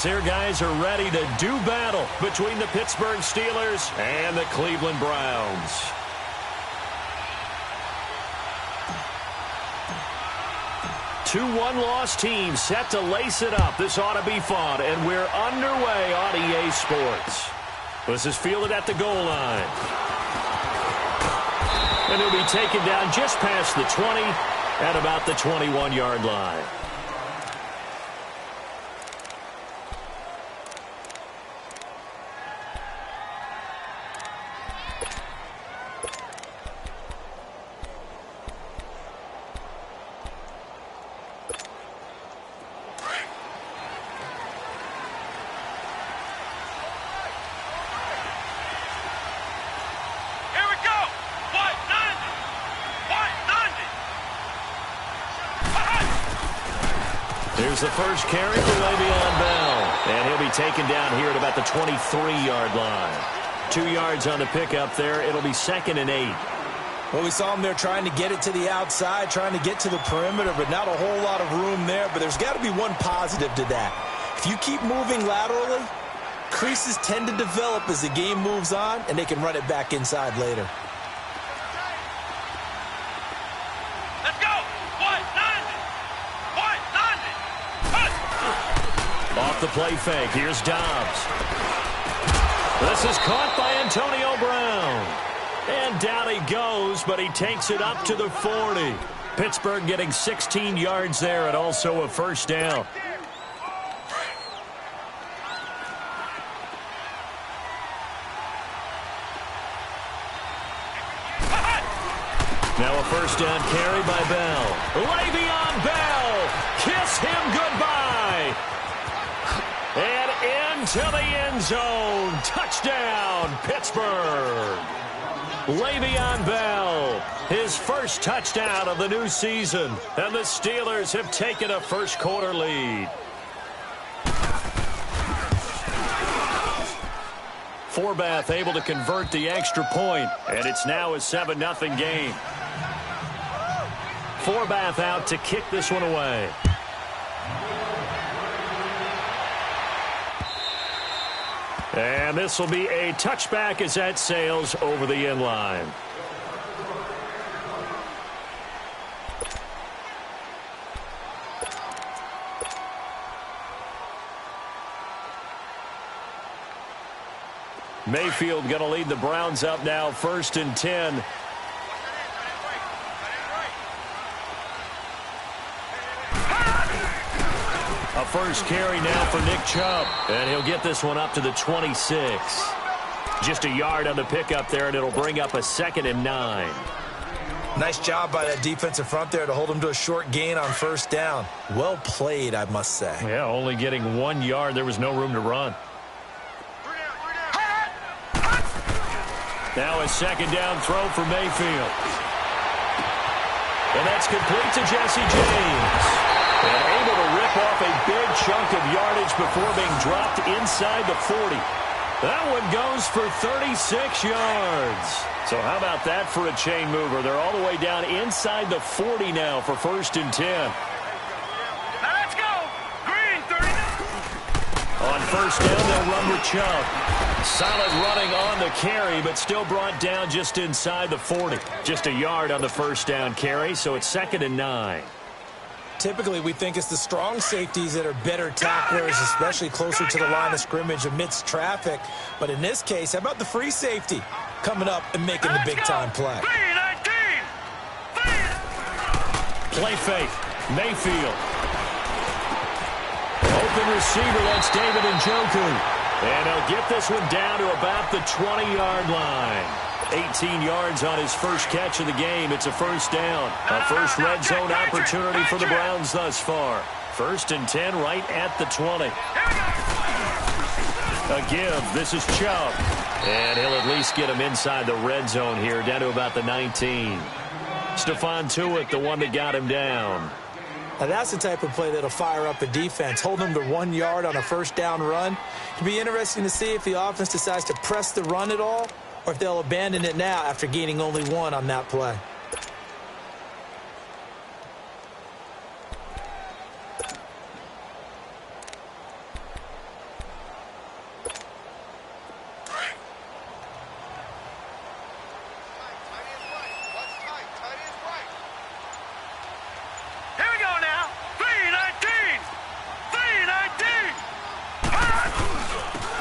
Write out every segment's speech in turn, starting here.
here, guys, are ready to do battle between the Pittsburgh Steelers and the Cleveland Browns. Two one-loss teams set to lace it up. This ought to be fun, and we're underway on EA Sports. This is fielded at the goal line. And he'll be taken down just past the 20 at about the 21-yard line. Here's the first carry for Le'Veon Bell. And he'll be taken down here at about the 23-yard line. 2 yards on the pickup there. It'll be 2nd and 8. Well, we saw him there trying to get it to the outside, trying to get to the perimeter, but not a whole lot of room there. But there's got to be one positive to that. If you keep moving laterally, creases tend to develop as the game moves on, and they can run it back inside later. Off the play fake. Here's Dobbs. This is caught by Antonio Brown. And down he goes, but he takes it up to the 40. Pittsburgh getting 16 yards there and also a first down. Now a first down carry by Bell. Le'Veon Bell. Kiss him goodbye. And into the end zone. Touchdown, Pittsburgh. Le'Veon Bell, his first touchdown of the new season. And the Steelers have taken a first-quarter lead. Forbath able to convert the extra point, and it's now a 7-0 game. Forbath out to kick this one away. And this will be a touchback as that sails over the end line. Mayfield going to lead the Browns up now, 1st and 10. A first carry now for Nick Chubb. And he'll get this one up to the 26. Just a yard on the pickup there, and it'll bring up a 2nd and 9. Nice job by that defensive front there to hold him to a short gain on first down. Well played, I must say. Yeah, only getting 1 yard. There was no room to run. Now a 2nd down throw for Mayfield. And that's complete to Jesse James. And able to rip off a big chunk of yardage before being dropped inside the 40. That one goes for 36 yards. So how about that for a chain mover? They're all the way down inside the 40 now for 1st and 10. Let's go. Green, 39. On first down, they'll run with Chubb. Solid running on the carry, but still brought down just inside the 40. Just a yard on the first down carry, so it's 2nd and 9. Typically, we think it's the strong safeties that are better tacklers, especially closer to the line of scrimmage amidst traffic. But in this case, how about the free safety coming up and making the big-time play? Play fake. Mayfield. Open receiver, that's David Njoku. And he'll get this one down to about the 20-yard line. 18 yards on his first catch of the game. It's a first down. A first red zone opportunity for the Browns thus far. 1st and 10 right at the 20. A give. This is Chubb. And he'll at least get him inside the red zone here, down to about the 19. Stephon Tuitt, the one that got him down. Now that's the type of play that'll fire up a defense. Hold them to 1 yard on a first down run. It'll be interesting to see if the offense decides to press the run at all, or if they'll abandon it now after gaining only 1 on that play.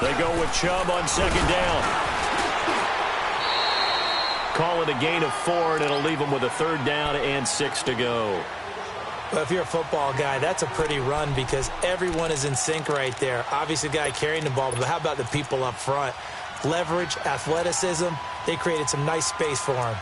They go with Chubb on second down. Call it a gain of 4, and it'll leave them with a third down and 6 to go. Well, if you're a football guy, that's a pretty run because everyone is in sync right there. Obviously, the guy carrying the ball, but how about the people up front? Leverage, athleticism, they created some nice space for him.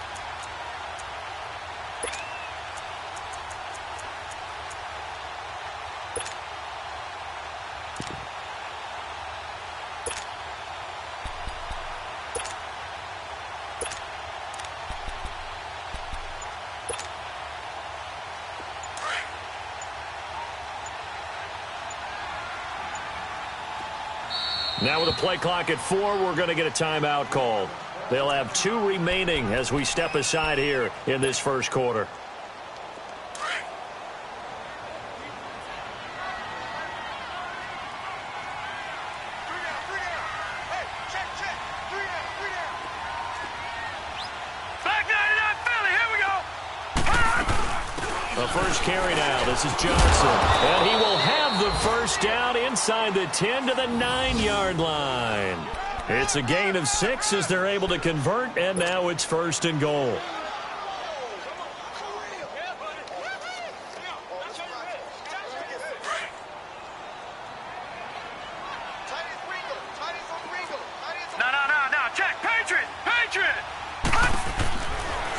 Now with a play clock at 4, we're going to get a timeout called. They'll have 2 remaining as we step aside here in this first quarter. The first carry now. This is Johnson. And he will have the first down inside the 10 to the 9-yard line. It's a gain of 6 as they're able to convert, and now it's first and goal.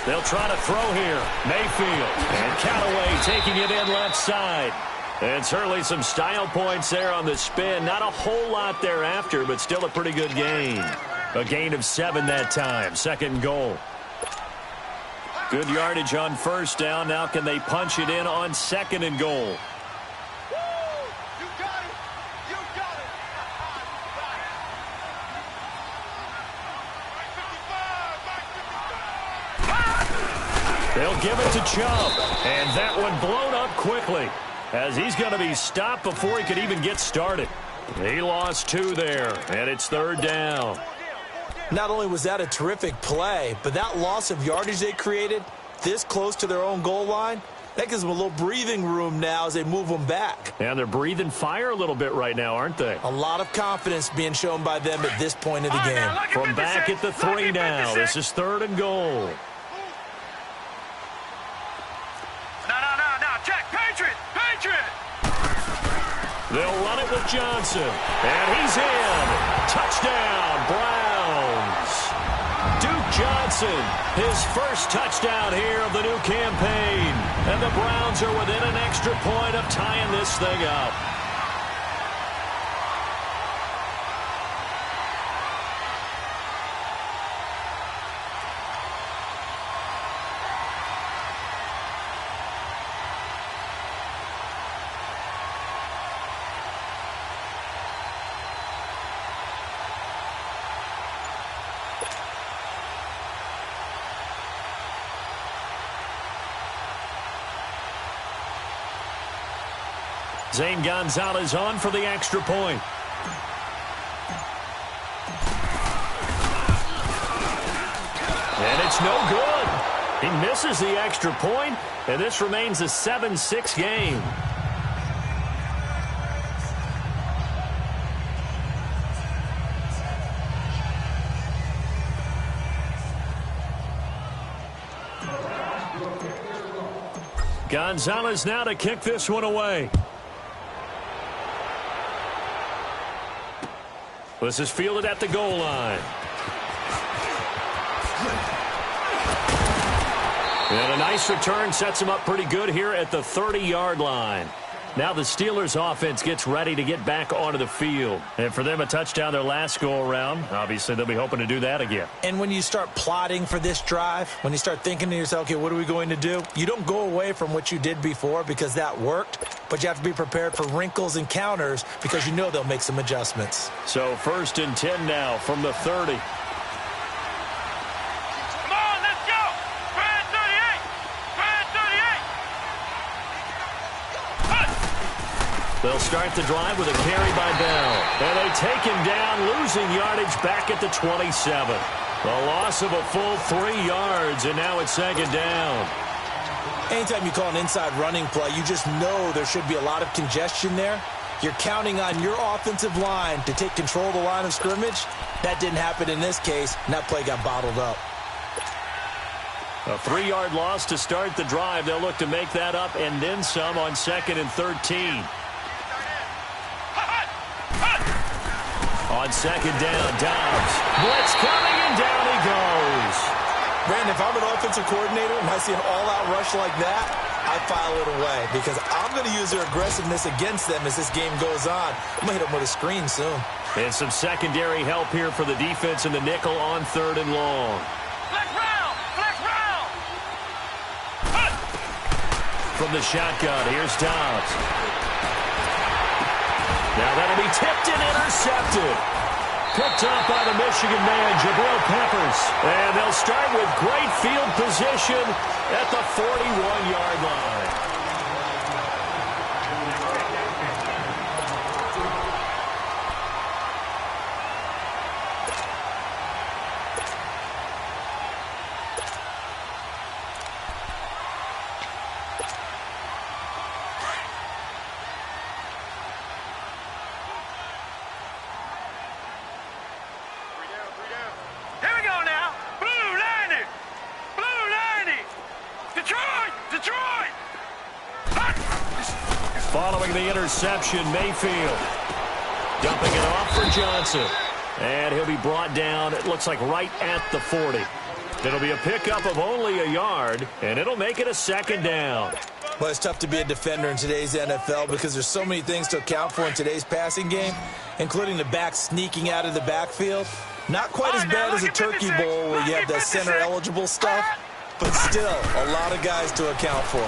They'll try to throw here. Mayfield and Callaway taking it in left side. And certainly some style points there on the spin. Not a whole lot thereafter, but still a pretty good gain. A gain of 7 that time. Second goal. Good yardage on first down. Now can they punch it in on second and goal? They'll give it to Chubb, and that one blown up quickly as he's going to be stopped before he could even get started. He lost 2 there, and it's third down. Not only was that a terrific play, but that loss of yardage they created this close to their own goal line, that gives them a little breathing room now as they move them back. And they're breathing fire a little bit right now, aren't they? A lot of confidence being shown by them at this point of the game. From back at the 3 now, this is third and goal. They'll run it with Johnson. And he's in. Touchdown, Browns. Duke Johnson, his first touchdown here of the new campaign. And the Browns are within an extra point of tying this thing up. Zane Gonzalez on for the extra point. And it's no good. He misses the extra point, and this remains a 7-6 game. Gonzalez now to kick this one away. This is fielded at the goal line. And a nice return sets him up pretty good here at the 30-yard line. Now the Steelers offense gets ready to get back onto the field. And for them, a touchdown their last go-around. Obviously, they'll be hoping to do that again. And when you start plotting for this drive, when you start thinking to yourself, okay, what are we going to do? You don't go away from what you did before because that worked, but you have to be prepared for wrinkles and counters because you know they'll make some adjustments. So first and 10 now from the 30. They'll start the drive with a carry by Bell. And they take him down, losing yardage back at the 27. A loss of a full 3 yards, and now it's second down. Anytime you call an inside running play, you just know there should be a lot of congestion there. You're counting on your offensive line to take control of the line of scrimmage. That didn't happen in this case, and that play got bottled up. A 3-yard loss to start the drive. They'll look to make that up and then some on 2nd and 13. On 2nd down, Dobbs. Blitz coming, and down he goes. Brandon, if I'm an offensive coordinator and I see an all-out rush like that, I file it away because I'm going to use their aggressiveness against them as this game goes on. I'm going to hit them with a screen soon. And some secondary help here for the defense in the nickel on 3rd and long. Flex round! Flex round! From the shotgun, here's Dobbs. Now that'll be tipped and intercepted. Picked up by the Michigan man, Jabril Peppers. And they'll start with great field position at the 41-yard line. Here we go now. Blue 90. Blue 90. Detroit. Detroit. Following the interception, Mayfield dumping it off for Johnson. And he'll be brought down, it looks like right at the 40. It'll be a pickup of only a yard, and it'll make it a 2nd down. Well, it's tough to be a defender in today's NFL because there's so many things to account for in today's passing game, including the back sneaking out of the backfield. Not quite as bad as a Turkey Bowl where you have the center-eligible stuff, but still a lot of guys to account for.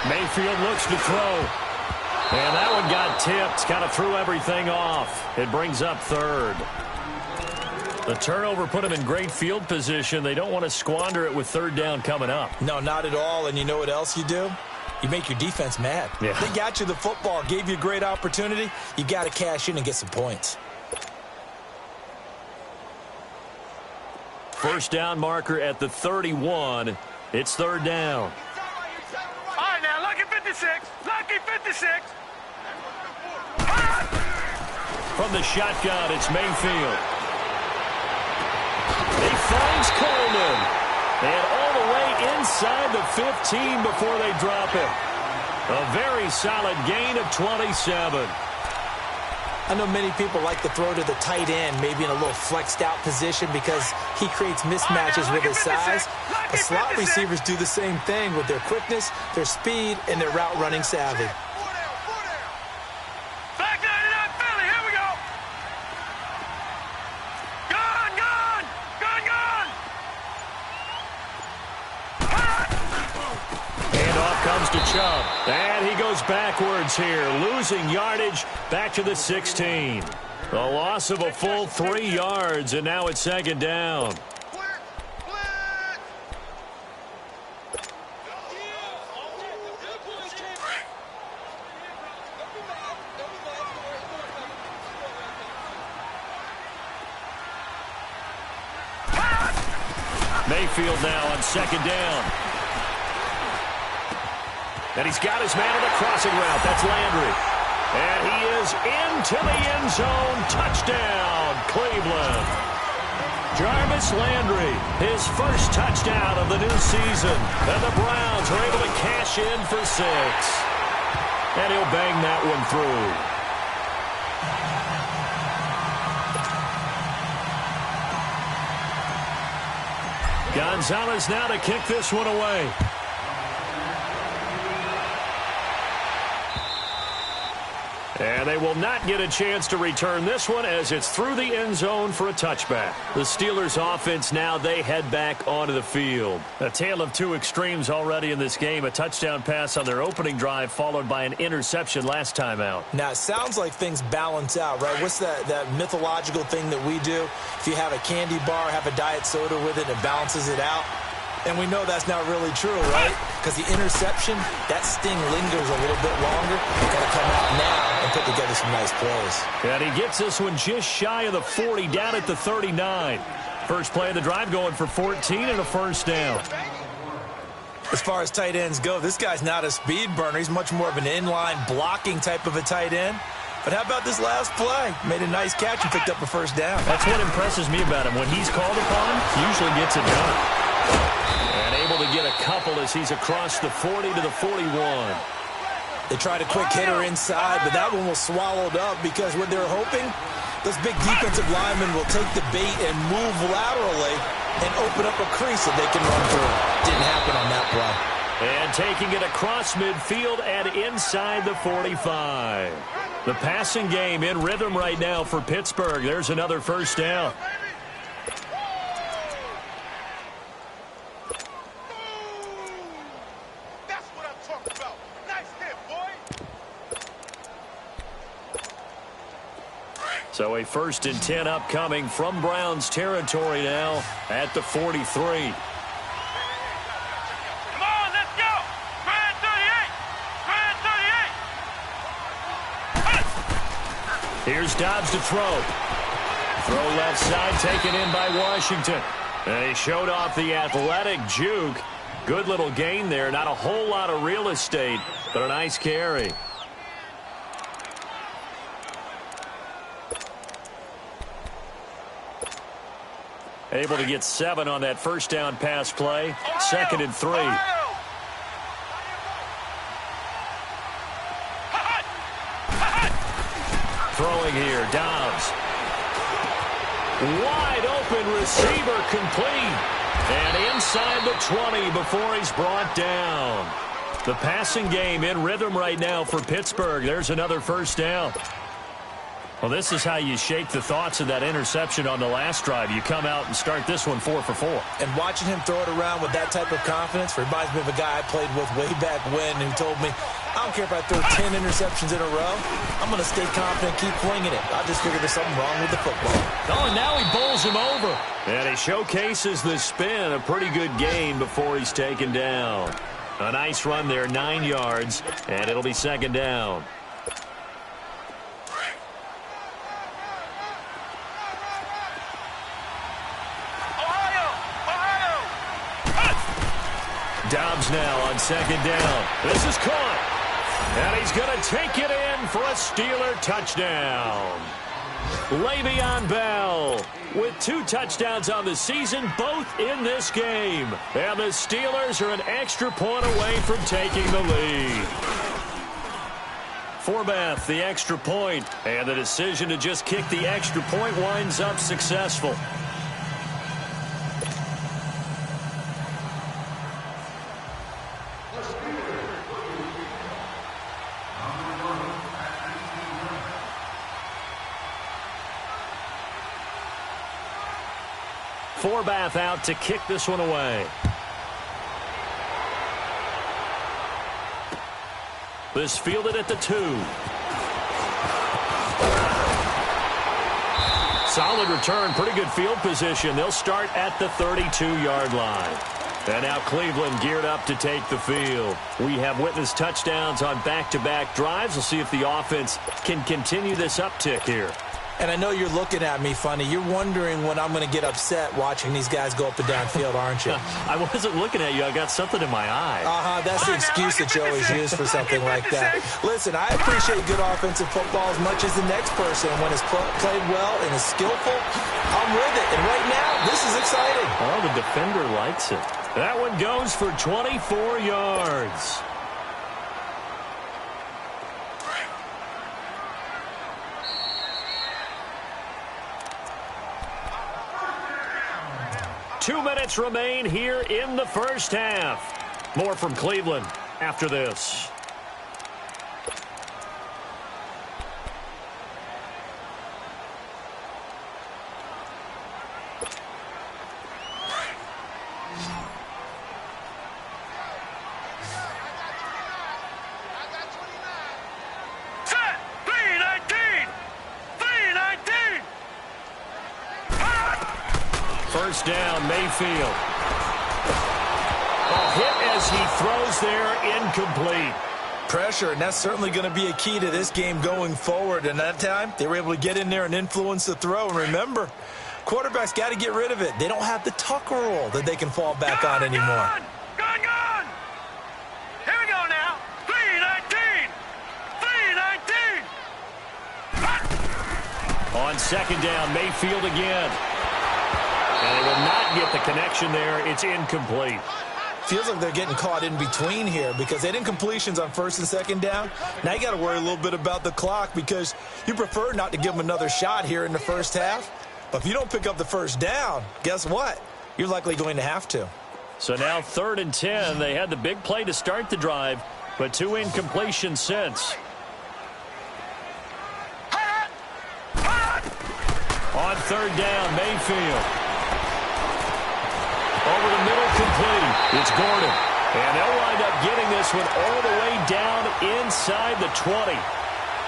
Mayfield looks to throw. And that one got tipped, kind of threw everything off. It brings up 3rd. The turnover put them in great field position. They don't want to squander it with 3rd down coming up. No, not at all. And you know what else you do? You make your defense mad. Yeah. They got you the football, gave you a great opportunity. You got to cash in and get some points. First down marker at the 31. It's 3rd down. All right, now, lucky 56. Lucky 56. From the shotgun, it's Mayfield. He finds Coleman. And all the way inside the 15 before they drop it. A very solid gain of 27. I know many people like to throw to the tight end, maybe in a little flexed out position because he creates mismatches with his size. The slot receivers do the same thing with their quickness, their speed, and their route running savvy. Back 99 Philly, here we go. Gone, gone, gone, gone. Handoff comes to Chubb. And he goes backwards here, losing yardage back to the 16. A loss of a full 3 yards, and now it's 2nd down. Mayfield now on 2nd down. And he's got his man on the crossing route. That's Landry. And he is into the end zone. Touchdown, Cleveland. Jarvis Landry, his first touchdown of the new season. And the Browns are able to cash in for 6. And he'll bang that one through. Gonzalez now to kick this one away. And they will not get a chance to return this one as it's through the end zone for a touchback. The Steelers offense now, they head back onto the field. A tale of 2 extremes already in this game. A touchdown pass on their opening drive followed by an interception last time out. Now, it sounds like things balance out, right? What's that mythological thing that we do? If you have a candy bar, have a diet soda with it, it balances it out. And we know that's not really true, right? Because the interception, that sting lingers a little bit longer. You got to come out now and put together some nice plays. And he gets this one just shy of the 40, down at the 39. First play of the drive going for 14 and a first down. As far as tight ends go, this guy's not a speed burner. He's much more of an inline blocking type of a tight end. But how about this last play? Made a nice catch and picked up a first down. That's what impresses me about him. When he's called upon, he usually gets it done. And able to get a couple as he's across the 40 to the 41. They tried a quick hitter inside, but that one was swallowed up because what they're hoping, those big defensive linemen will take the bait and move laterally and open up a crease that they can run through. Didn't happen on that play. And taking it across midfield and inside the 45. The passing game in rhythm right now for Pittsburgh. There's another first down. That's what I'm talking about. Nice hit, boy. So a 1st and 10 upcoming from Browns territory now at the 43. Here's Dobbs to throw. Throw left side, taken in by Washington. And he showed off the athletic juke. Good little gain there. Not a whole lot of real estate, but a nice carry. Able to get 7 on that first down pass play. 2nd and 3. Throwing here, Dobbs. Wide open receiver complete. And inside the 20 before he's brought down. The passing game in rhythm right now for Pittsburgh. There's another first down. Well, this is how you shake the thoughts of that interception on the last drive. You come out and start this one 4 for 4. And watching him throw it around with that type of confidence reminds me of a guy I played with way back when who told me, I don't care if I throw 10 interceptions in a row. I'm going to stay confident, keep flinging it. I just figured there's something wrong with the football. Oh, and now he bowls him over. And he showcases the spin. A pretty good gain before he's taken down. A nice run there, 9 yards, and it'll be 2nd down. Dobbs now on 2nd down. This is caught. And he's going to take it in for a Steeler touchdown. Le'Veon Bell with 2 touchdowns on the season, both in this game. And the Steelers are an extra point away from taking the lead. Forbath, the extra point, and the decision to just kick the extra point winds up successful. Forbath out to kick this one away. This fielded at the 2. Solid return, pretty good field position. They'll start at the 32-yard line. And now Cleveland geared up to take the field. We have witnessed touchdowns on back-to-back drives. We'll see if the offense can continue this uptick here. And I know you're looking at me funny. You're wondering when I'm going to get upset watching these guys go up and down field, aren't you? I wasn't looking at you. I got something in my eye. That's the excuse that you always use for something like that. Listen, I appreciate good offensive football as much as the next person. When it's played well and is skillful, I'm with it. And right now, this is exciting. Oh, the defender likes it. That one goes for 24 yards. Two minutes remain here in the first half. More from Cleveland after this. First down, Mayfield. A hit as he throws there, incomplete. Pressure, and that's certainly going to be a key to this game going forward. And that time, they were able to get in there and influence the throw. And remember, quarterbacks got to get rid of it. They don't have the Tucker rule that they can fall back on anymore. On second down, Mayfield again. And they will not get the connection there. It's incomplete. Feels like they're getting caught in between here because they didn't completions on first and second down. Now you got to worry a little bit about the clock because you prefer not to give them another shot here in the first half. But if you don't pick up the first down, guess what? You're likely going to have to. So now 3rd and 10. They had the big play to start the drive, but 2 incompletions since. On 3rd down, Mayfield. Over the middle, complete. It's Gordon. And they'll wind up getting this one all the way down inside the 20.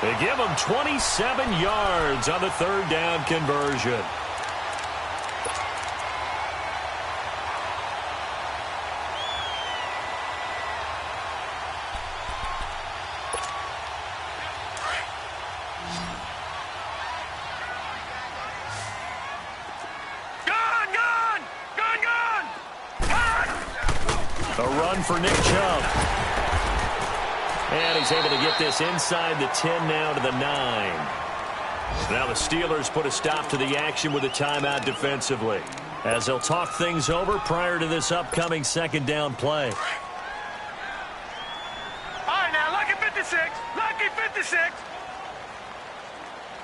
They give them 27 yards on the 3rd down conversion. For Nick Chubb. And he's able to get this inside the 10 now to the 9. Now the Steelers put a stop to the action with a timeout defensively as they'll talk things over prior to this upcoming 2nd down play. All right, now, lucky 56. Lucky 56.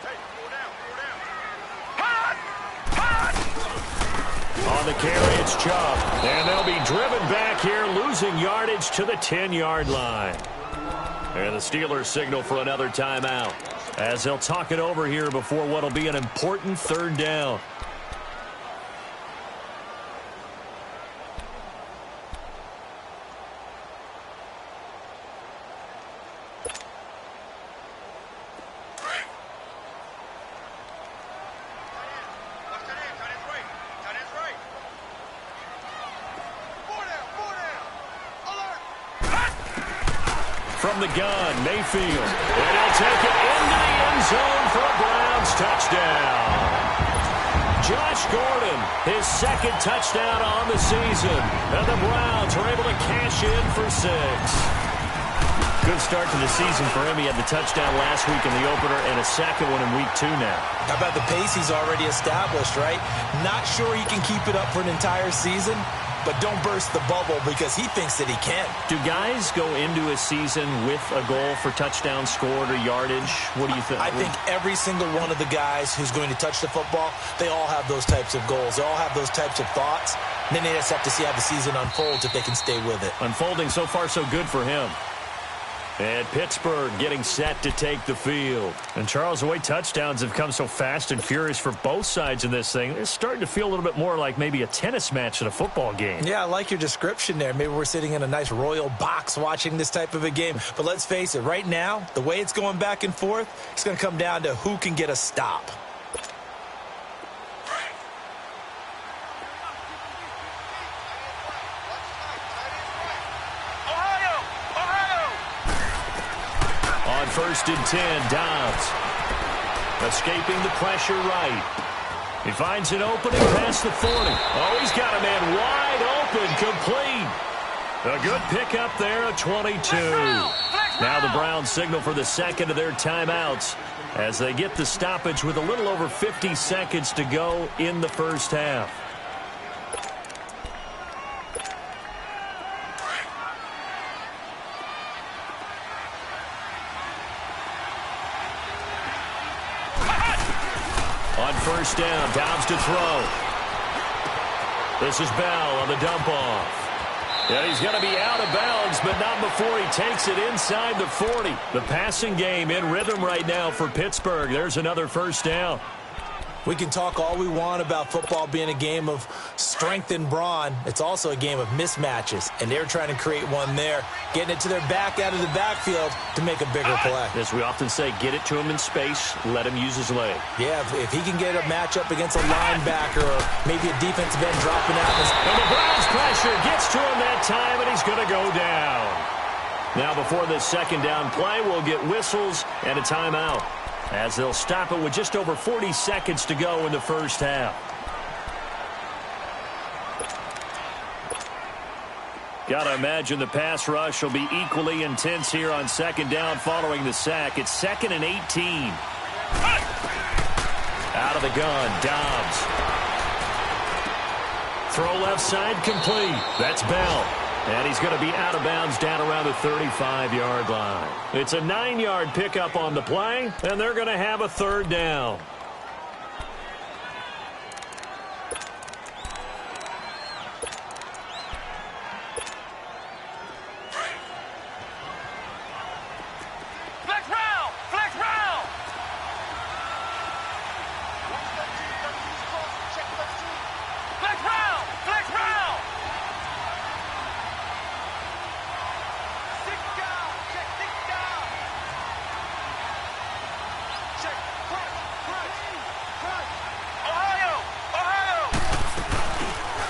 Hey, pull down. On the carry, it's Chubb. And they'll be driven back here, losing yardage to the 10-yard line. And the Steelers signal for another timeout as they'll talk it over here before what will be an important 3rd down. From the gun, Mayfield. And he'll take it into the end zone for a Browns touchdown. Josh Gordon, his 2nd touchdown on the season. And the Browns are able to cash in for 6. Good start to the season for him. He had the touchdown last week in the opener and a 2nd one in week 2 now. How about the pace he's already established, right? Not sure he can keep it up for an entire season, but don't burst the bubble because he thinks that he can. Do guys go into a season with a goal for touchdowns scored or yardage? What do you think? I think every single one of the guys who's going to touch the football, they all have those types of goals. They all have those types of thoughts. And then they just have to see how the season unfolds if they can stay with it. Unfolding so far so good for him. And Pittsburgh getting set to take the field. And Charles, the way touchdowns have come so fast and furious for both sides in this thing, it's starting to feel a little bit more like maybe a tennis match at a football game. Yeah, I like your description there. Maybe we're sitting in a nice royal box watching this type of a game. But let's face it, right now, the way it's going back and forth, it's going to come down to who can get a stop. On 1st and 10, Dobbs. Escaping the pressure right. He finds an opening past the 40. Oh, he's got a man wide open, complete. A good pickup there at 22. Now the Browns signal for the 2nd of their timeouts as they get the stoppage with a little over 50 seconds to go in the first half. On 1st down, Dobbs to throw. This is Bell on the dump off. And he's going to be out of bounds, but not before he takes it inside the 40. The passing game in rhythm right now for Pittsburgh. There's another 1st down. We can talk all we want about football being a game of strength and brawn. It's also a game of mismatches, and they're trying to create one there, getting it to their back out of the backfield to make a bigger play. As we often say, get it to him in space, let him use his leg. Yeah, if he can get a matchup against a linebacker or maybe a defensive end dropping out. And the Browns pressure gets to him that time, and he's going to go down. Now before this 2nd down play, we'll get whistles and a timeout, as they'll stop it with just over 40 seconds to go in the first half. Gotta imagine the pass rush will be equally intense here on 2nd down following the sack. It's 2nd and 18. Out of the gun, Dobbs. Throw left side complete. That's Bell. And he's going to be out of bounds down around the 35-yard line. It's a 9-yard pickup on the play, and they're going to have a third down.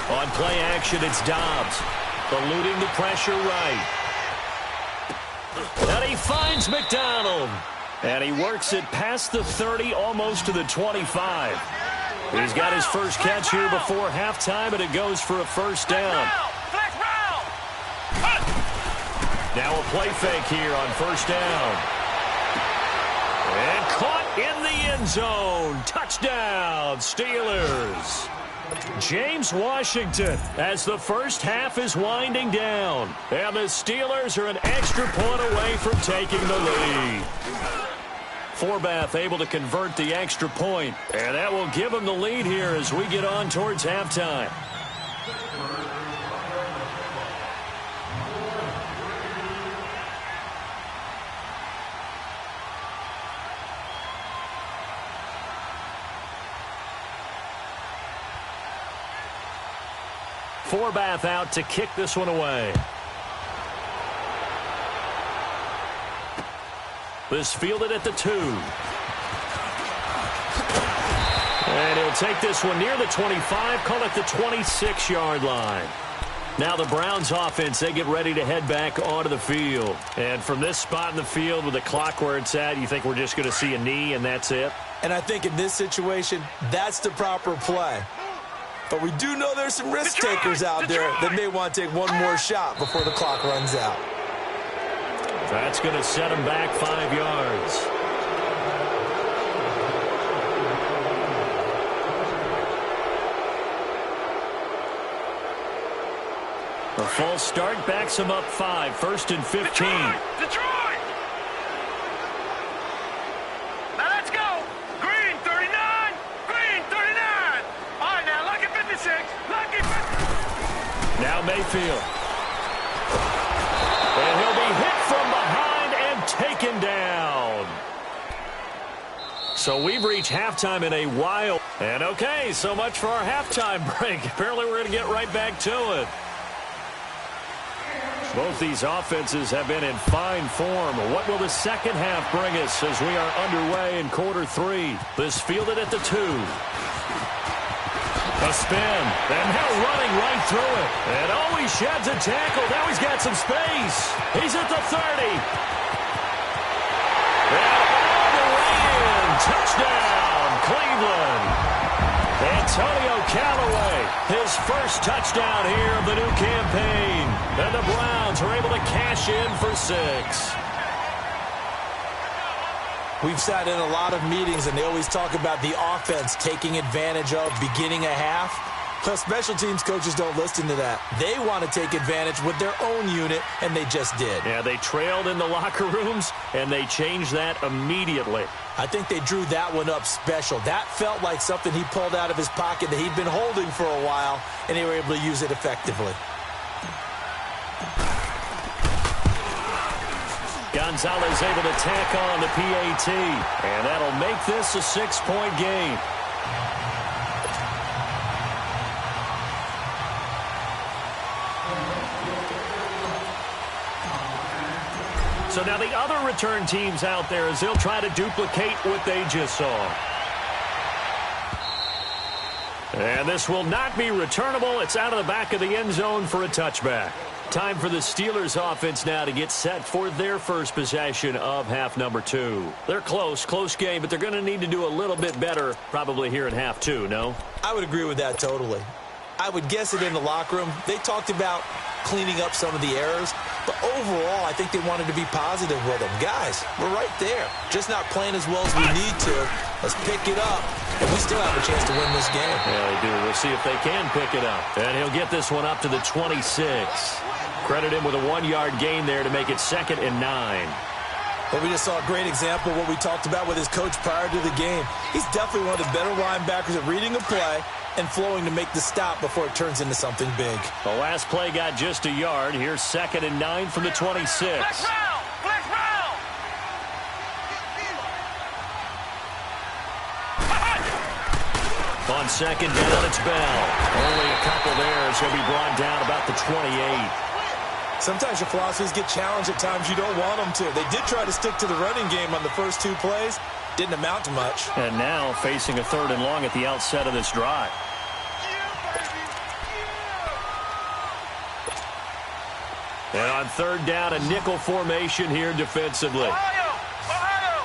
On play action, it's Dobbs. Eluding the pressure right. And he finds McDonald. And he works it past the 30, almost to the 25. He's got his first catch here before halftime, and it goes for a first down. Now a play fake here on first down. And caught in the end zone. Touchdown, Steelers. James Washington as the first half is winding down. And the Steelers are an extra point away from taking the lead. Forbath able to convert the extra point. And that will give them the lead here as we get on towards halftime. Forbath out to kick this one away. This fielded at the 2. And he'll take this one near the 25, call it the 26-yard line. Now the Browns offense, they get ready to head back onto the field. And from this spot in the field with the clock where it's at, you think we're just going to see a knee and that's it? And I think in this situation, that's the proper play. But we do know there's some risk takers out there that may want to take one more shot before the clock runs out. That's going to set him back 5 yards. A false start backs him up 5, 1st and 15. Detroit! Now let's go! Green 39! Green 39! All right, now lucky 56! Lucky 56! Now Mayfield. And he'll be hit from behind and taken down. So we've reached halftime in a while. And okay, so much for our halftime break. Apparently we're going to get right back to it. Both these offenses have been in fine form. What will the second half bring us as we are underway in quarter 3? This fielded at the 2. A spin, and now running right through it. And oh, he sheds a tackle. Now he's got some space. He's at the 30. And all the way in. Touchdown, Cleveland. Antonio Callaway, his first touchdown here of the new campaign. And the Browns are able to cash in for 6. We've sat in a lot of meetings, and they always talk about the offense taking advantage of beginning a half. Plus, special teams coaches don't listen to that. They want to take advantage with their own unit, and they just did. Yeah, they trailed in the locker rooms, and they changed that immediately. I think they drew that one up special. That felt like something he pulled out of his pocket that he'd been holding for a while, and they were able to use it effectively. Gonzalez able to tack on the PAT, and that'll make this a 6-point game. So now the other return teams out there as they'll try to duplicate what they just saw. And this will not be returnable. It's out of the back of the end zone for a touchback. Time for the Steelers offense now to get set for their first possession of half number 2. They're close game, but they're going to need to do a little bit better probably here in half 2, no? I would agree with that totally. I would guess it in the locker room. They talked about cleaning up some of the errors, But overall, I think they wanted to be positive with him. Guys, we're right there. Just not playing as well as we need to. Let's pick it up, and we still have a chance to win this game. Yeah, they do. We'll see if they can pick it up. And he'll get this one up to the 26. Credit him with a 1-yard gain there to make it 2nd and 9. But we just saw a great example of what we talked about with his coach prior to the game. He's definitely one of the better linebackers at reading a play and flowing to make the stop before it turns into something big. The last play got just a yard. Here's 2nd and 9 from the 26. Flex round! Flex round! On 2nd down, it's Bell. Only a couple there, so he'll be brought down about the 28. Sometimes your philosophies get challenged at times you don't want them to. They did try to stick to the running game on the first 2 plays. Didn't amount to much. And now facing a 3rd and long at the outset of this drive. And on 3rd down, a nickel formation here defensively. Ohio! Ohio!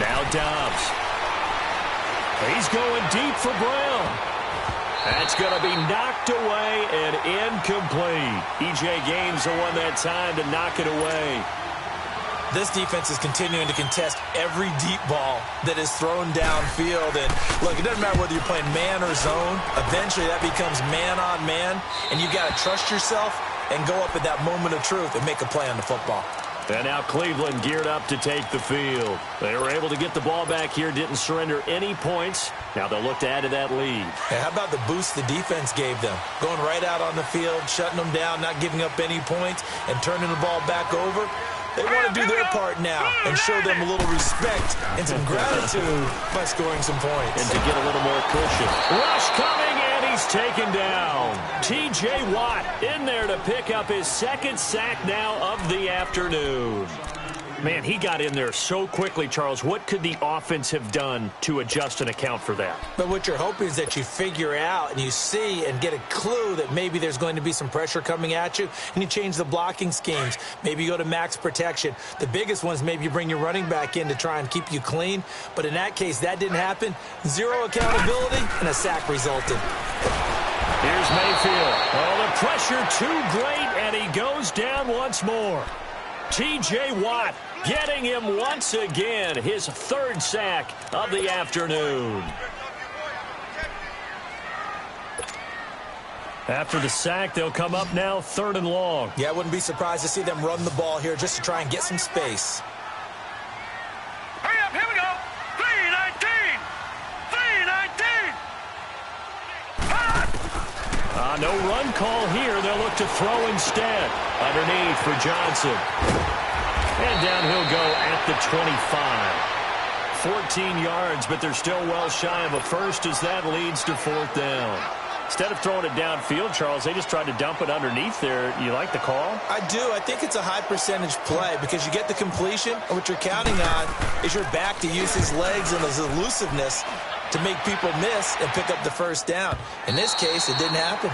Now Dobbs. He's going deep for Brown. That's going to be knocked away and incomplete. E.J. Gaines the one that time to knock it away. This defense is continuing to contest every deep ball that is thrown downfield. And look, it doesn't matter whether you're playing man or zone. Eventually that becomes man on man. And you've got to trust yourself and go up at that moment of truth and make a play on the football. And now Cleveland geared up to take the field. They were able to get the ball back here, didn't surrender any points. Now they'll look to add to that lead. Hey, how about the boost the defense gave them? Going right out on the field, shutting them down, not giving up any points, and turning the ball back over. They want to do their part now and show them a little respect and some gratitude by scoring some points. And to get a little more cushion. Rush coming, and he's taken down. T.J. Watt in there to pick up his 2nd sack now of the afternoon. Man, he got in there so quickly, Charles. What could the offense have done to adjust and account for that? But what you're hoping is that you figure out and you see and get a clue that maybe there's going to be some pressure coming at you, and you change the blocking schemes. Maybe you go to max protection. The biggest one is maybe you bring your running back in to try and keep you clean. But in that case, that didn't happen. 0 accountability, and a sack resulted. Here's Mayfield. Oh, the pressure too great, and he goes down once more. T.J. Watt getting him once again, his 3rd sack of the afternoon. After the sack, they'll come up now 3rd and long. Yeah, I wouldn't be surprised to see them run the ball here just to try and get some space. Hurry up, here we go! 3:19! 3:19! No run call here. They'll look to throw instead. Underneath for Johnson. And down he'll go at the 25. 14 yards, but they're still well shy of a first as that leads to 4th down. Instead of throwing it downfield, Charles, they just tried to dump it underneath there. You like the call? I do. I think it's a high percentage play because you get the completion, and what you're counting on is your back to use his legs and his elusiveness to make people miss and pick up the 1st down. In this case, it didn't happen.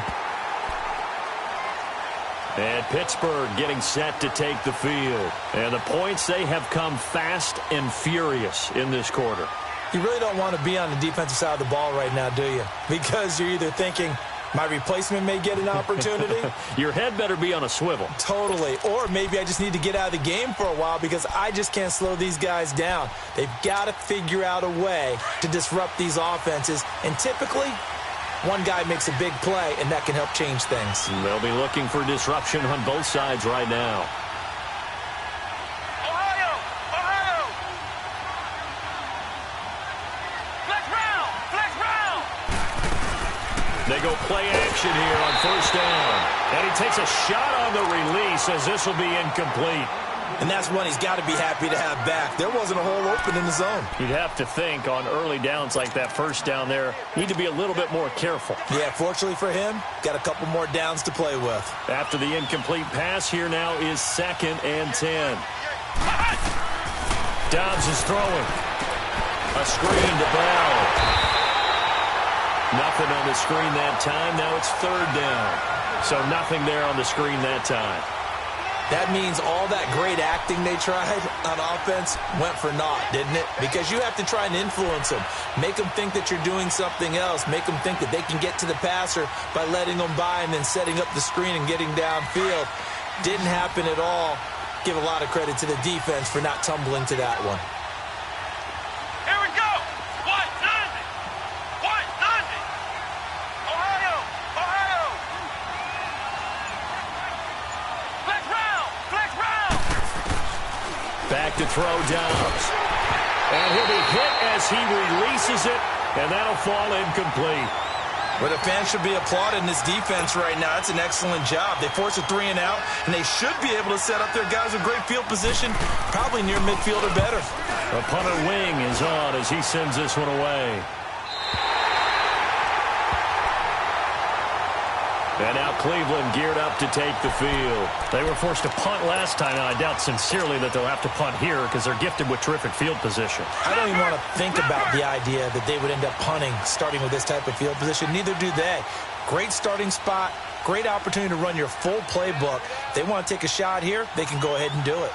And Pittsburgh getting set to take the field. And the points, they have come fast and furious in this quarter. You really don't want to be on the defensive side of the ball right now, do you? Because you're either thinking, my replacement may get an opportunity. Your head better be on a swivel. Totally. Or maybe I just need to get out of the game for a while because I just can't slow these guys down. They've got to figure out a way to disrupt these offenses. And typically, one guy makes a big play, and that can help change things. They'll be looking for disruption on both sides right now. Ohio! Ohio! Flex round! Flex round! They go play action here on 1st down. And he takes a shot on the release as this will be incomplete. And that's one he's got to be happy to have back. There wasn't a hole open in the zone. You'd have to think on early downs like that 1st down there, need to be a little bit more careful. Yeah, fortunately for him, got a couple more downs to play with. After the incomplete pass, here now is 2nd and 10. Dobbs is throwing. A screen to Bell. Nothing on the screen that time. Now it's 3rd down. So nothing there on the screen that time. That means all that great acting they tried on offense went for naught, didn't it? Because you have to try and influence them. Make them think that you're doing something else. Make them think that they can get to the passer by letting them by and then setting up the screen and getting downfield. Didn't happen at all. Give a lot of credit to the defense for not tumbling to that one. Here we go. White 90. Ohio. Flex round. Back to throw Dobbs. And he'll be hit as he releases it, and that'll fall incomplete. But the fans should be applauding this defense right now. It's an excellent job. They force a 3 and out, and they should be able to set up their guys with great field position, probably near midfield or better. The punter wing is on as he sends this one away. And now Cleveland geared up to take the field. They were forced to punt last time, and I doubt sincerely that they'll have to punt here because they're gifted with terrific field position. I don't even want to think about the idea that they would end up punting starting with this type of field position. Neither do they. Great starting spot, great opportunity to run your full playbook. If they want to take a shot here, they can go ahead and do it.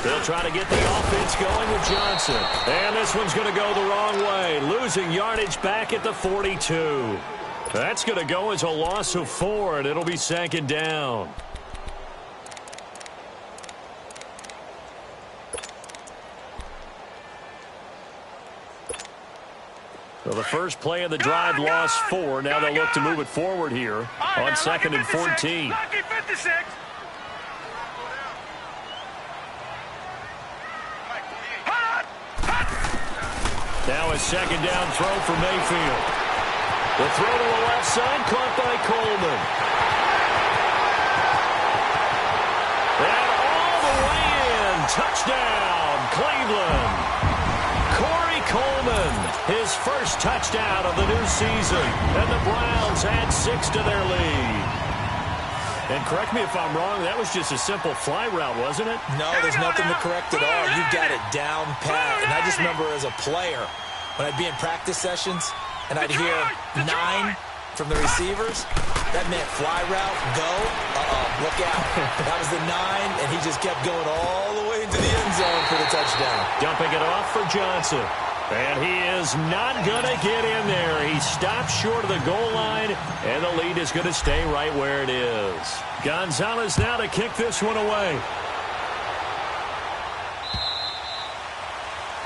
They'll try to get the offense going with Johnson. And this one's going to go the wrong way, losing yardage back at the 42. That's going to go as a loss of 4, and it'll be 2nd down. So the first play of the drive lost 4. Now they'll look to move it forward here on 2nd and 14. Lucky 56. Now a 2nd down throw for Mayfield. The throw to the left side, caught by Coleman. And all the way in. Touchdown, Cleveland. Corey Coleman, his first touchdown of the new season. And the Browns add 6 to their lead. And correct me if I'm wrong, that was just a simple fly route, wasn't it? No, there's nothing to correct at all. You've got it down pat. And I just remember as a player, when I'd be in practice sessions and I'd hear 9 from the receivers, that meant fly route, go, look out. That was the 9, and he just kept going all the way into the end zone for the touchdown. Dumping it off for Johnson. And he is not going to get in there. He stops short of the goal line, and the lead is going to stay right where it is. Gonzalez now to kick this one away.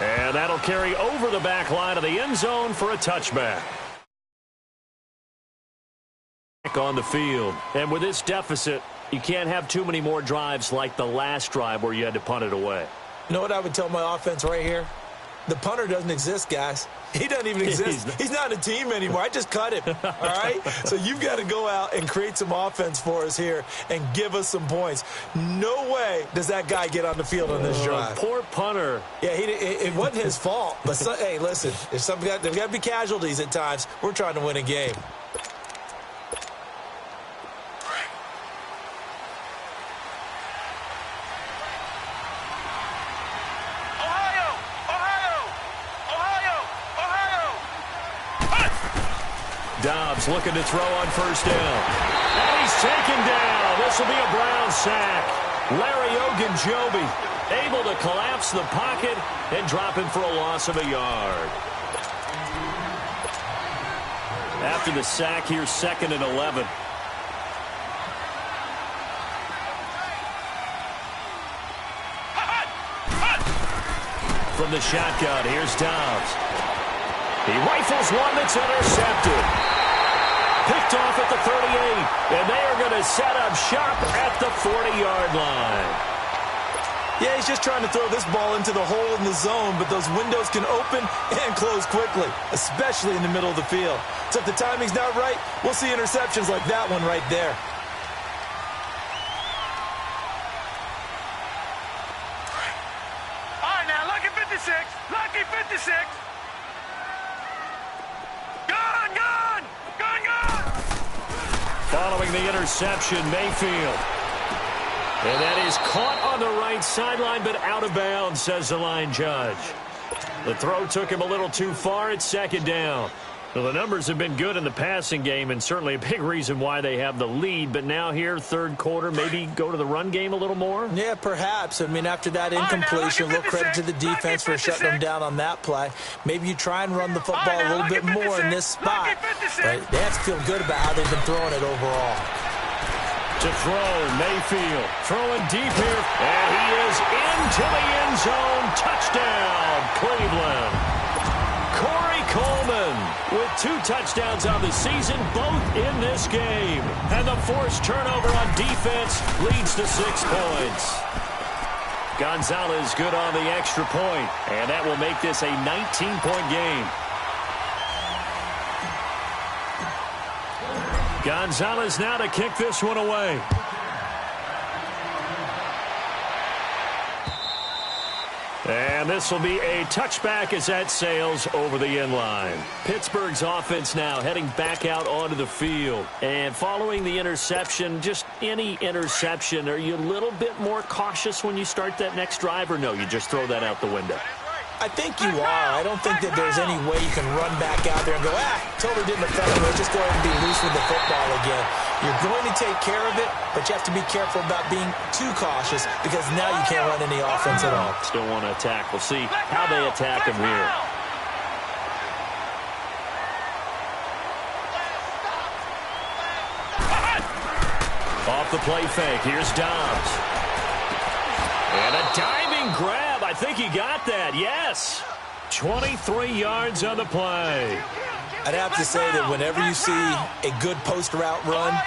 And that'll carry over the back line of the end zone for a touchback. On the field. And with this deficit, you can't have too many more drives like the last drive where you had to punt it away. You know what I would tell my offense right here? The punter doesn't exist, guys. He doesn't even exist. He's not a team anymore. I just cut him, all right? So you've got to go out and create some offense for us here and give us some points. No way does that guy get on the field on this drive. Poor punter. Yeah, it wasn't his fault. But, hey, listen, there's got to be casualties at times. We're trying to win a game. Dobbs looking to throw on 1st down. And he's taken down. This will be a Brown sack. Larry Ogunjobi able to collapse the pocket and drop him for a loss of a yard. After the sack, here's 2nd and 11. From the shotgun, here's Dobbs. He rifles one that's intercepted. Picked off at the 38, and they are going to set up shop at the 40-yard line. Yeah, he's just trying to throw this ball into the hole in the zone, but those windows can open and close quickly, especially in the middle of the field. So if the timing's not right, we'll see interceptions like that one right there. All right, now, lucky 56. Lucky 56. Following the interception, Mayfield. And that is caught on the right sideline, but out of bounds, says the line judge. The throw took him a little too far. It's 2nd down. Well, the numbers have been good in the passing game and certainly a big reason why they have the lead. But now here, third quarter, maybe go to the run game a little more? Yeah, perhaps. I mean, after that incompletion, a little credit to the defense for shutting them down on that play. Maybe you try and run the football a little bit more in this spot. But they have to feel good about how they've been throwing it overall. To throw, Mayfield throwing deep here. And he is into the end zone. Touchdown, Cleveland. Corey Coleman with 2 touchdowns on the season, both in this game. And the forced turnover on defense leads to 6 points. Gonzalez good on the extra point, and that will make this a 19-point game. Gonzalez now to kick this one away. And this will be a touchback as that sails over the end line. Pittsburgh's offense now heading back out onto the field. And following the interception, just any interception, are you a little bit more cautious when you start that next drive, or no, you just throw that out the window? I think you are. I don't think that there's any way you can run back out there and go, totally didn't affect me. Just go ahead and be loose with the football again. You're going to take care of it, but you have to be careful about being too cautious because now you can't run any offense at all. Still want to attack. We'll see how they attack him here. Off the play fake. Here's Dobbs. And a diving grab. I think he got that. Yes. 23 yards on the play. I'd have to say that whenever you see a good post route run,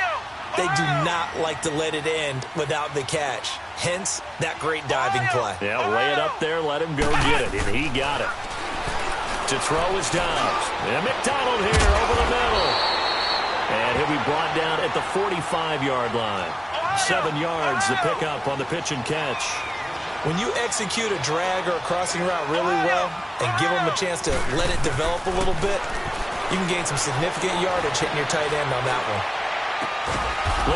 they do not like to let it end without the catch. Hence, that great diving play. Yeah, lay it up there, let him go get it, and he got it. To throw is Dobbs. And McDonald here over the middle. And he'll be brought down at the 45-yard line. 7 yards to pick up on the pitch and catch. When you execute a drag or a crossing route really well and give them a chance to let it develop a little bit, you can gain some significant yardage hitting your tight end on that one.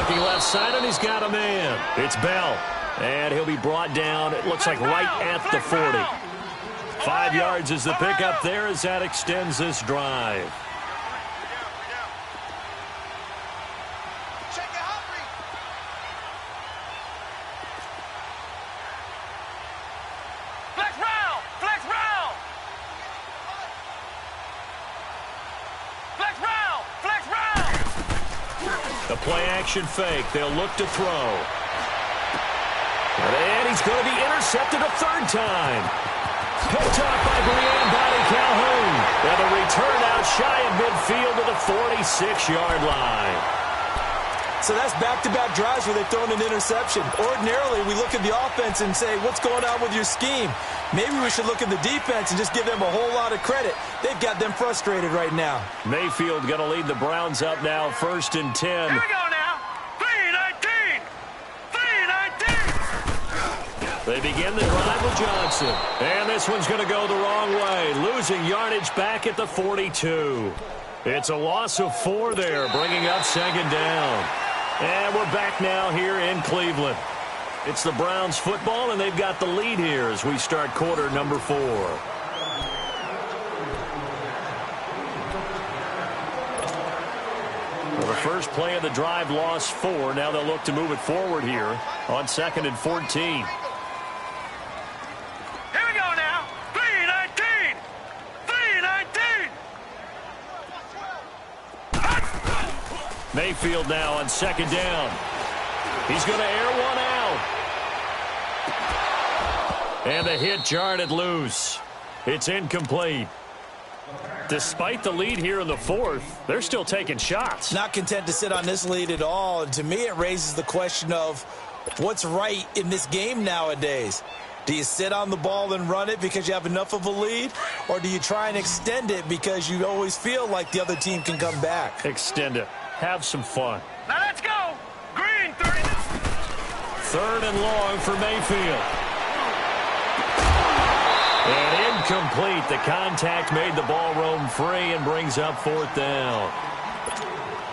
Looking left side, and he's got a man. It's Bell. And he'll be brought down, it looks like right at the 40. 5 yards is the pickup there as that extends this drive. Play-action fake. They'll look to throw. And he's going to be intercepted a third time. Picked off by Brian Body Calhoun. And a return out shy of midfield to the 46-yard line. So that's back-to-back drives where they've thrown an interception. Ordinarily, we look at the offense and say, what's going on with your scheme? Maybe we should look at the defense and just give them a whole lot of credit. They've got them frustrated right now. Mayfield going to lead the Browns up now, 1st and 10. Here we go now. 3-19. 3-19. They begin the drive with Johnson. And this one's going to go the wrong way. Losing yardage back at the 42. It's a loss of 4 there, bringing up 2nd down. And we're back now here in Cleveland. It's the Browns football, and they've got the lead here as we start quarter number 4. Well, the first play of the drive lost 4. Now they'll look to move it forward here on 2nd and 14. Here we go now. 3-19. 3-19. Mayfield now on 2nd down. He's going to air one out. And the hit jarred it loose. It's incomplete. Despite the lead here in the 4th, they're still taking shots. Not content to sit on this lead at all. And to me, it raises the question of what's right in this game nowadays. Do you sit on the ball and run it because you have enough of a lead? Or do you try and extend it because you always feel like the other team can come back? Extend it. Have some fun. Now let's go. Green, 39. 3rd and long for Mayfield. And incomplete. The contact made the ball roam free and brings up 4th down.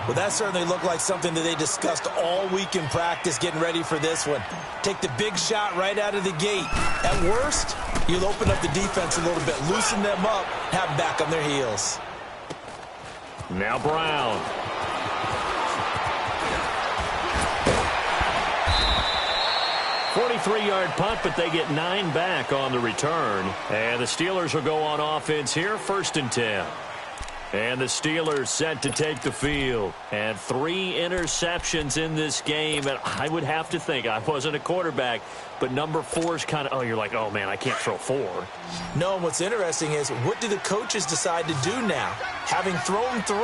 Well, that certainly looked like something that they discussed all week in practice getting ready for this one. Take the big shot right out of the gate. At worst, you'll open up the defense a little bit, loosen them up, have them back on their heels. Now Brown. .43-yard punt, but they get 9 back on the return. And the Steelers will go on offense here, 1st and 10. And the Steelers set to take the field. And 3 interceptions in this game. And I would have to think, I wasn't a quarterback, but number 4 is kind of, you're like, oh, man, I can't throw 4. No, and what's interesting is, what do the coaches decide to do now? Having thrown 3,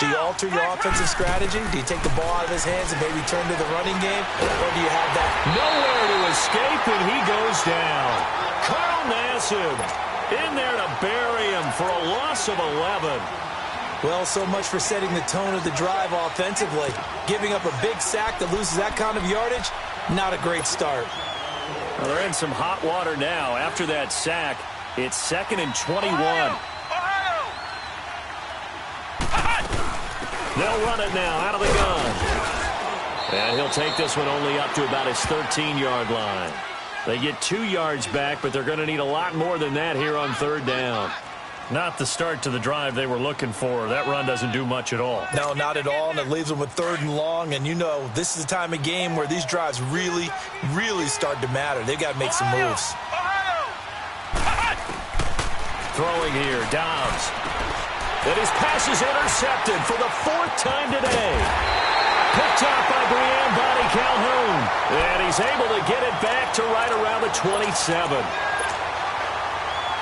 do you alter your offensive strategy? Do you take the ball out of his hands and maybe turn to the running game? Or do you have that? Nowhere to escape, and he goes down. Carl Nassib in there to bury him for a loss of 11. Well, so much for setting the tone of the drive offensively. Giving up a big sack that loses that kind of yardage, not a great start. Well, they're in some hot water now. After that sack, it's 2nd and 21. They'll run it now out of the gun. And he'll take this one only up to about his 13-yard line. They get 2 yards back, but they're going to need a lot more than that here on 3rd down. Not the start to the drive they were looking for. That run doesn't do much at all. No, not at all, and it leaves them with 3rd and long. And you know, this is the time of game where these drives really, really start to matter. They've got to make some moves. Throwing here, Dobbs. And his pass is intercepted for the 4th time today. Picked off by Brian Bonnie Calhoun. And he's able to get it back to right around the 27.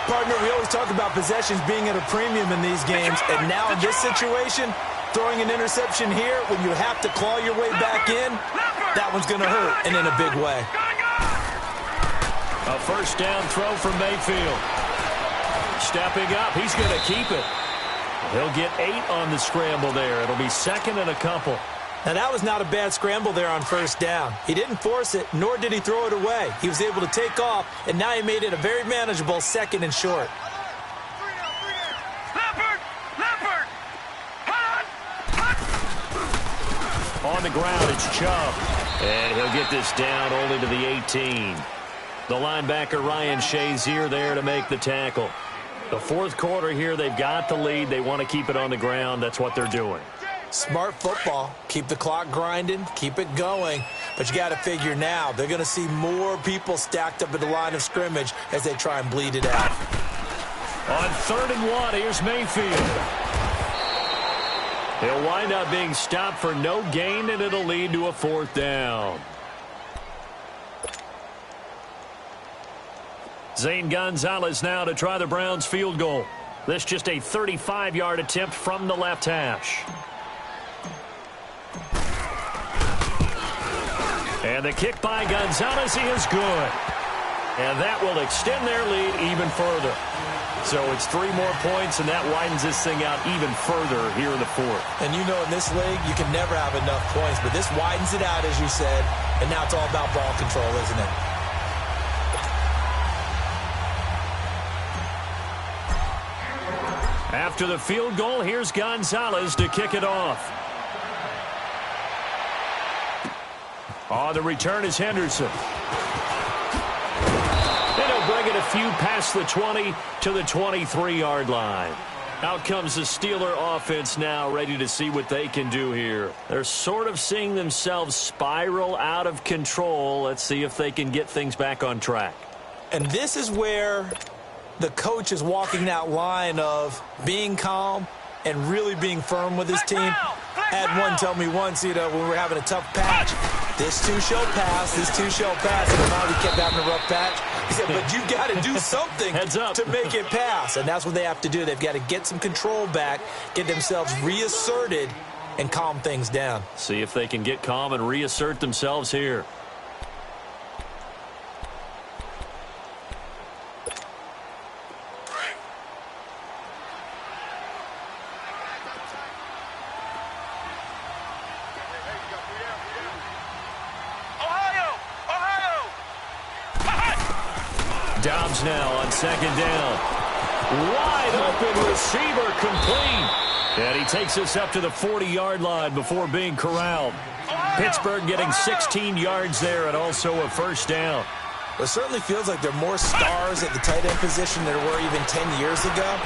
Partner, we always talk about possessions being at a premium in these games, and now in this situation, throwing an interception here when you have to claw your way back in, that one's going to hurt, and in a big way. A 1st down throw from Mayfield. Stepping up, he's going to keep it. He'll get 8 on the scramble there. It'll be 2nd and a couple. Now, that was not a bad scramble there on 1st down. He didn't force it, nor did he throw it away. He was able to take off, and now he made it a very manageable 2nd and short. Leopard! On the ground, it's Chubb. And he'll get this down only to the 18. The linebacker, Ryan Shazier, there to make the tackle. The 4th quarter here, they've got the lead. They want to keep it on the ground. That's what they're doing. Smart football. Keep the clock grinding. Keep it going. But you got to figure now, they're going to see more people stacked up at the line of scrimmage as they try and bleed it out. On 3rd and 1, here's Mayfield. He'll wind up being stopped for no gain, and it'll lead to a 4th down. Zane Gonzalez now to try the Browns field goal. This just a 35-yard attempt from the left hash. And the kick by Gonzalez is good. And that will extend their lead even further. So it's 3 more points, and that widens this thing out even further here in the 4th. And you know, in this league, you can never have enough points, but this widens it out, as you said, and now it's all about ball control, isn't it? After the field goal, here's Gonzalez to kick it off. On the return is Henderson. And he'll bring it a few past the 20 to the 23-yard line. Out comes the Steeler offense now, ready to see what they can do here. They're sort of seeing themselves spiral out of control. Let's see if they can get things back on track. And this is where the coach is walking that line of being calm and really being firm with his team. I had one tell me once, when we were having a tough patch, this too shall pass, this too shall pass. And now we kept having a rough patch. He said, but you've got to do something to make it pass. And that's what they have to do. They've got to get some control back, get themselves reasserted, and calm things down. See if they can get calm and reassert themselves here. Dobbs now on 2nd down. Wide open receiver complete. And he takes us up to the 40-yard line before being corralled. Pittsburgh getting 16 yards there and also a 1st down. It certainly feels like there are more stars at the tight end position than there were even 10 years ago.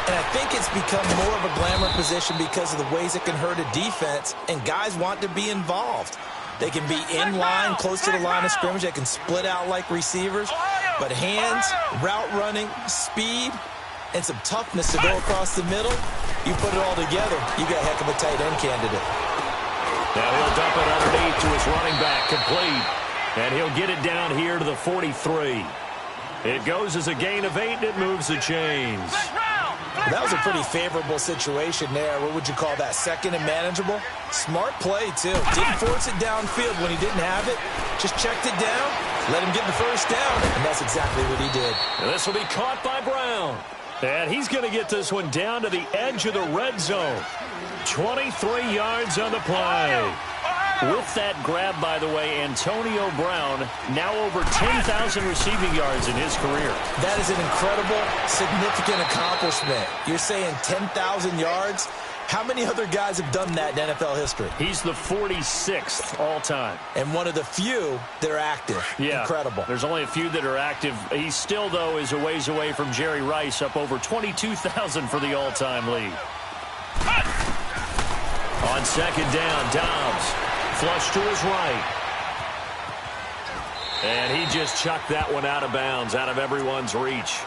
And I think it's become more of a glamour position because of the ways it can hurt a defense, and guys want to be involved. They can be in line, close to the line of scrimmage. They can split out like receivers. But hands, route running, speed, and some toughness to go across the middle, you put it all together, you got a heck of a tight end candidate. Now he'll dump it underneath to his running back, complete. And he'll get it down here to the 43. It goes as a gain of 8, and it moves the chains. That was a pretty favorable situation there. What would you call that? Second and manageable? Smart play, too. Didn't force it downfield when he didn't have it. Just checked it down, let him get the first down, and that's exactly what he did. And this will be caught by Brown. And he's going to get this one down to the edge of the red zone. 23 yards on the play. With that grab, by the way, Antonio Brown now over 10,000 receiving yards in his career. That is an incredible, significant accomplishment. You're saying 10,000 yards? How many other guys have done that in NFL history? He's the 46th all-time. And one of the few that are active. Yeah, incredible. There's only a few that are active. He still, though, is a ways away from Jerry Rice, up over 22,000 for the all-time lead. On second down, Dobbs. Flush to his right. And he just chucked that one out of bounds, out of everyone's reach.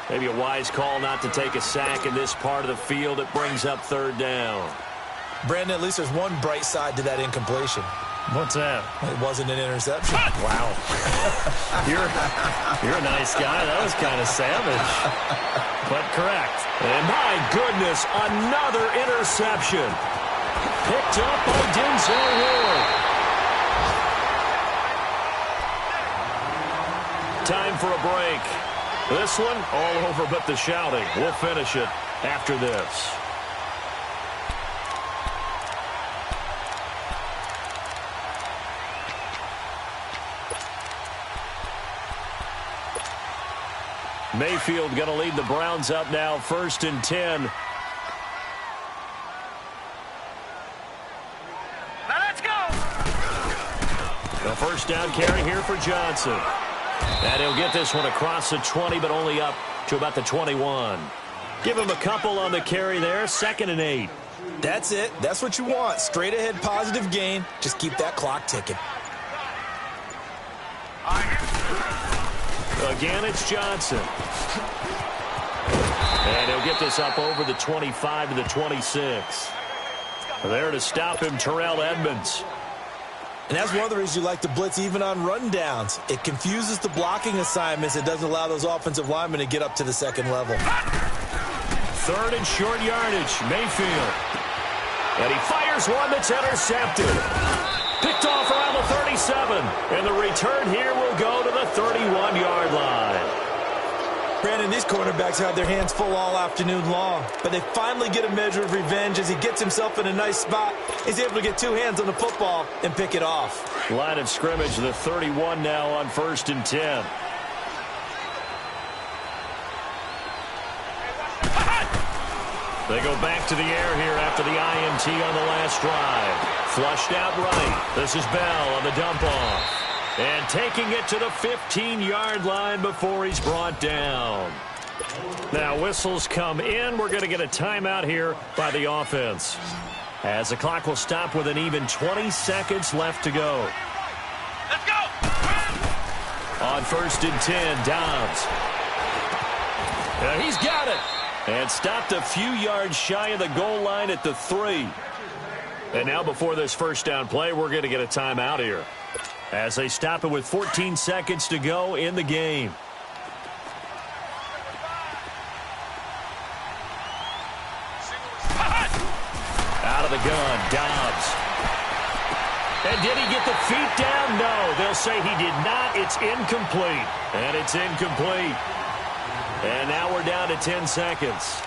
Maybe a wise call not to take a sack in this part of the field. It brings up third down. Brandon, at least there's one bright side to that incompletion. What's that? It wasn't an interception. Wow. You're a nice guy. That was kind of savage. But correct. And my goodness, another interception. Picked up by Denzel Ward. Time for a break. This one all over but the shouting. We'll finish it after this. Mayfield going to lead the Browns up now, 1st and 10. The first down carry here for Johnson. And he'll get this one across the 20, but only up to about the 21. Give him a couple on the carry there, 2nd and 8. That's it. That's what you want. Straight ahead positive gain. Just keep that clock ticking. Again, it's Johnson. And he'll get this up over the 25 to the 26. There to stop him, Terrell Edmunds. And that's one of the reasons you like to blitz even on rundowns. It confuses the blocking assignments. It doesn't allow those offensive linemen to get up to the second level. 3rd and short yardage, Mayfield. And he fires one that's intercepted. Picked off around the 37. And the return here will go to the 31-yard line. Brandon, these cornerbacks have their hands full all afternoon long, but they finally get a measure of revenge as he gets himself in a nice spot. He's able to get 2 hands on the football and pick it off. Line of scrimmage, the 31 now on 1st and 10. They go back to the air here after the INT on the last drive. Flushed out right. This is Bell on the dump off. And taking it to the 15-yard line before he's brought down. Now whistles come in. We're going to get a timeout here by the offense, as the clock will stop with an even 20 seconds left to go. Let's go! On 1st and 10, Dobbs. He's got it. And stopped a few yards shy of the goal line at the 3. And now before this first down play, we're going to get a timeout here, as they stop it with 14 seconds to go in the game. Out of the gun, Dobbs. And did he get the feet down? No, they'll say he did not. It's incomplete. And it's incomplete. And now we're down to 10 seconds.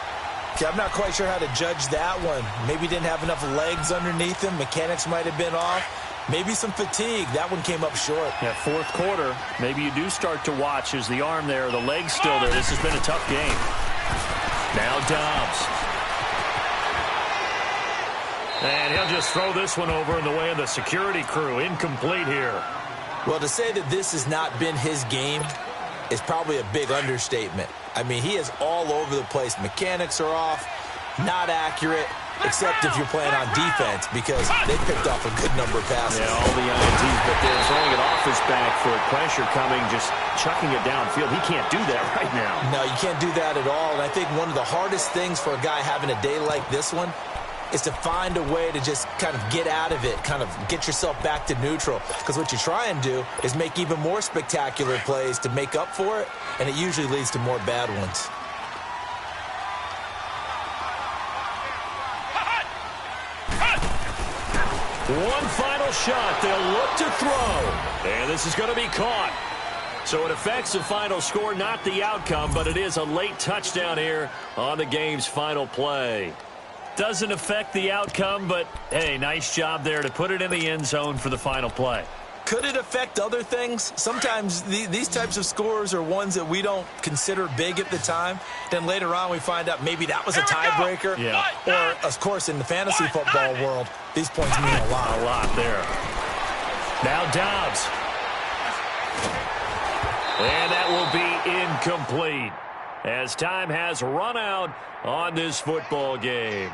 Okay, I'm not quite sure how to judge that one. Maybe didn't have enough legs underneath him. Mechanics might have been off. Maybe some fatigue. That one came up short. Yeah, 4th quarter, maybe you do start to watch as the arm there, the leg's still there. This has been a tough game. Now Dobbs. And he'll just throw this one over in the way of the security crew. Incomplete here. Well, to say that this has not been his game is probably a big understatement. I mean, he is all over the place. Mechanics are off, not accurate, except if you're playing on defense, because they picked off a good number of passes. Yeah, all the INTs, but they're throwing it off his back for pressure coming, just chucking it downfield. He can't do that right now. No, you can't do that at all. And I think one of the hardest things for a guy having a day like this one is to find a way to just kind of get out of it, kind of get yourself back to neutral. Because what you try and do is make even more spectacular plays to make up for it, and it usually leads to more bad ones. One final shot. They'll look to throw. And this is going to be caught. So it affects the final score, not the outcome, but it is a late touchdown here on the game's final play. Doesn't affect the outcome, but, hey, nice job there to put it in the end zone for the final play. Could it affect other things? Sometimes these types of scores are ones that we don't consider big at the time. Then later on we find out maybe that was a tiebreaker. Yeah. Or, of course, in the fantasy football world, these points mean a lot. A lot there. Now Dobbs. And that will be incomplete as time has run out on this football game.